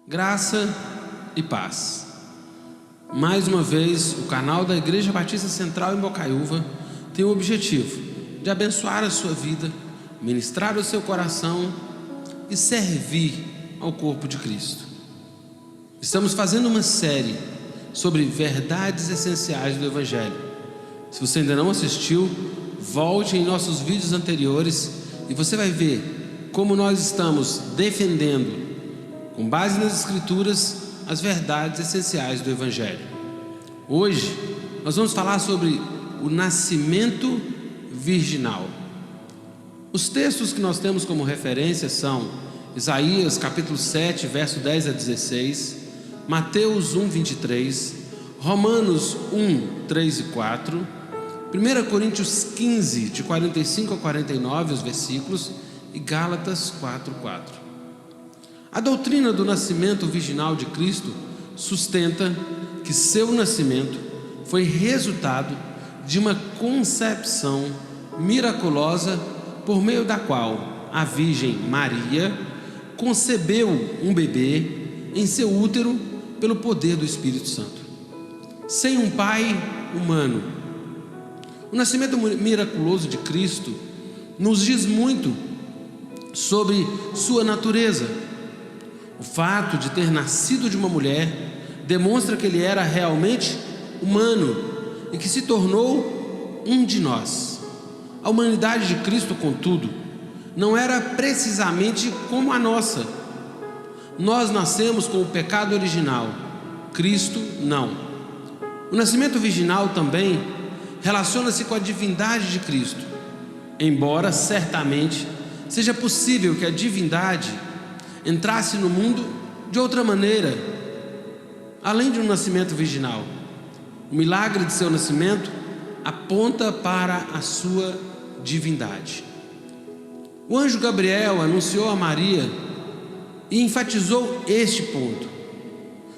Graça e paz. Mais uma vez, o canal da Igreja Batista Central em Bocaiúva tem o objetivo de abençoar a sua vida, ministrar o seu coração e servir ao corpo de Cristo. Estamos fazendo uma série sobre verdades essenciais do Evangelho. Se você ainda não assistiu, volte em nossos vídeos anteriores e você vai ver como nós estamos defendendo, com base nas Escrituras, as verdades essenciais do Evangelho. Hoje nós vamos falar sobre o nascimento virginal. Os textos que nós temos como referência são Isaías capítulo 7, verso 10 a 16, Mateus 1, 23, Romanos 1, 3 e 4, 1 Coríntios 15, de 45 a 49, os versículos, e Gálatas 4, 4. A doutrina do nascimento virginal de Cristo sustenta que seu nascimento foi resultado de uma concepção miraculosa por meio da qual a Virgem Maria concebeu um bebê em seu útero pelo poder do Espírito Santo, sem um pai humano. O nascimento miraculoso de Cristo nos diz muito sobre sua natureza. O fato de ter nascido de uma mulher demonstra que ele era realmente humano e que se tornou um de nós. A humanidade de Cristo, contudo, não era precisamente como a nossa. Nós nascemos com o pecado original, Cristo não. O nascimento virginal também relaciona-se com a divindade de Cristo, embora certamente seja possível que a divindade entrasse no mundo de outra maneira, além de um nascimento virginal. O milagre de seu nascimento aponta para a sua divindade. O anjo Gabriel anunciou a Maria e enfatizou este ponto.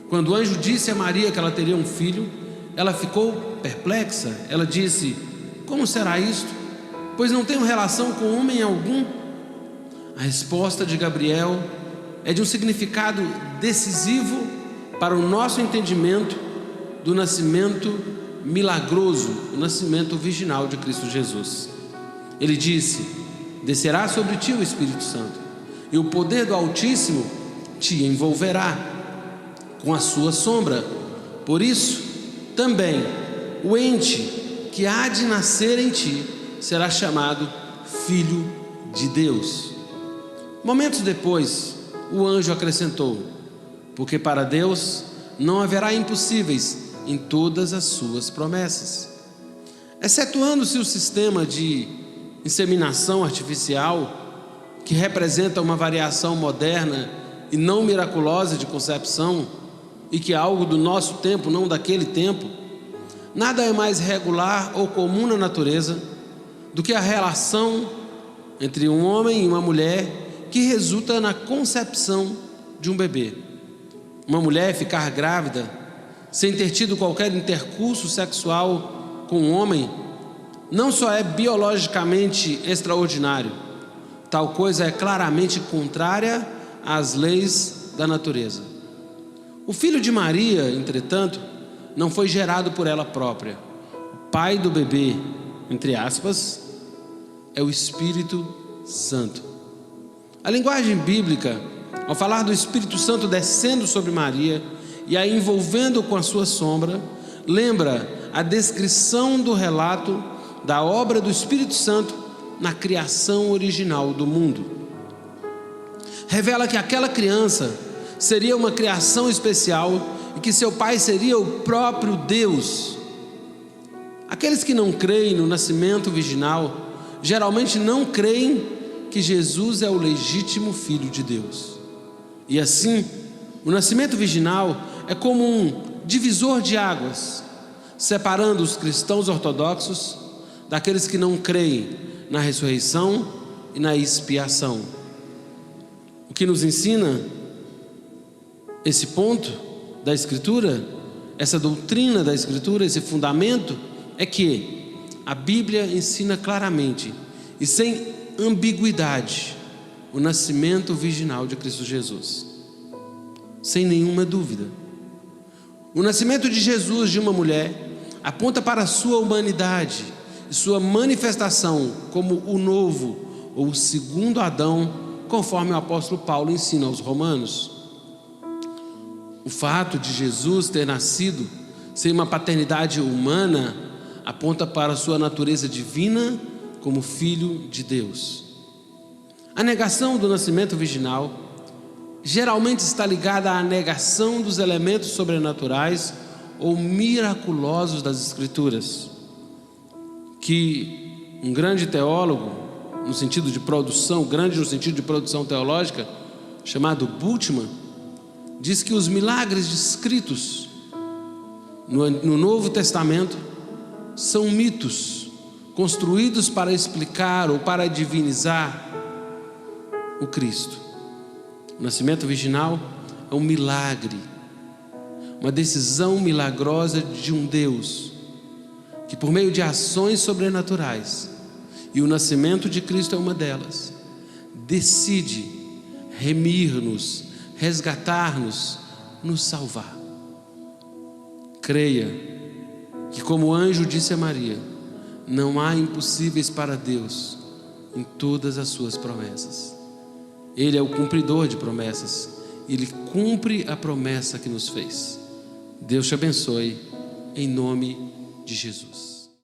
Quando o anjo disse a Maria que ela teria um filho, ela ficou perplexa. Ela disse: como será isto? Pois não tenho relação com homem algum. A resposta de Gabriel é de um significado decisivo para o nosso entendimento do nascimento milagroso, o nascimento virginal de Cristo Jesus. Ele disse: descerá sobre ti o Espírito Santo, e o poder do Altíssimo te envolverá com a sua sombra. Por isso, também o ente que há de nascer em ti será chamado Filho de Deus. Momentos depois, o anjo acrescentou: porque para Deus não haverá impossíveis em todas as suas promessas. Excetuando-se o sistema de inseminação artificial, que representa uma variação moderna e não miraculosa de concepção, e que é algo do nosso tempo, não daquele tempo, nada é mais regular ou comum na natureza do que a relação entre um homem e uma mulher que resulta na concepção de um bebê. Uma mulher ficar grávida sem ter tido qualquer intercurso sexual com um homem não só é biologicamente extraordinário, tal coisa é claramente contrária às leis da natureza. O filho de Maria, entretanto, não foi gerado por ela própria. O pai do bebê, entre aspas, é o Espírito Santo. A linguagem bíblica, ao falar do Espírito Santo descendo sobre Maria e a envolvendo com a sua sombra, lembra a descrição do relato da obra do Espírito Santo na criação original do mundo. Revela que aquela criança seria uma criação especial e que seu pai seria o próprio Deus. Aqueles que não creem no nascimento virginal geralmente não creem que Jesus é o legítimo Filho de Deus. E assim, o nascimento virginal é como um divisor de águas, separando os cristãos ortodoxos daqueles que não creem na ressurreição e na expiação. O que nos ensina esse ponto da Escritura, essa doutrina da Escritura, esse fundamento, é que a Bíblia ensina claramente e sem ambiguidade o nascimento virginal de Cristo Jesus. sem nenhuma dúvida. O nascimento de Jesus de uma mulher aponta para a sua humanidade e sua manifestação como o novo ou o segundo Adão, conforme o apóstolo Paulo ensina aos Romanos. O fato de Jesus ter nascido sem uma paternidade humana aponta para a sua natureza divina como filho de Deus. A negação do nascimento virginal geralmente está ligada à negação dos elementos sobrenaturais ou miraculosos das Escrituras, que um grande teólogo, no sentido de produção, grande no sentido de produção teológica, chamado Bultmann, diz que os milagres descritos no Novo Testamento são mitos construídos para explicar ou para divinizar o Cristo. O nascimento virginal é um milagre, uma decisão milagrosa de um Deus que, por meio de ações sobrenaturais, e o nascimento de Cristo é uma delas, decide remir-nos, resgatar-nos, nos salvar. Creia que, como o anjo disse a Maria, não há impossíveis para Deus em todas as suas promessas. Ele é o cumpridor de promessas, Ele cumpre a promessa que nos fez. Deus te abençoe, em nome de Jesus.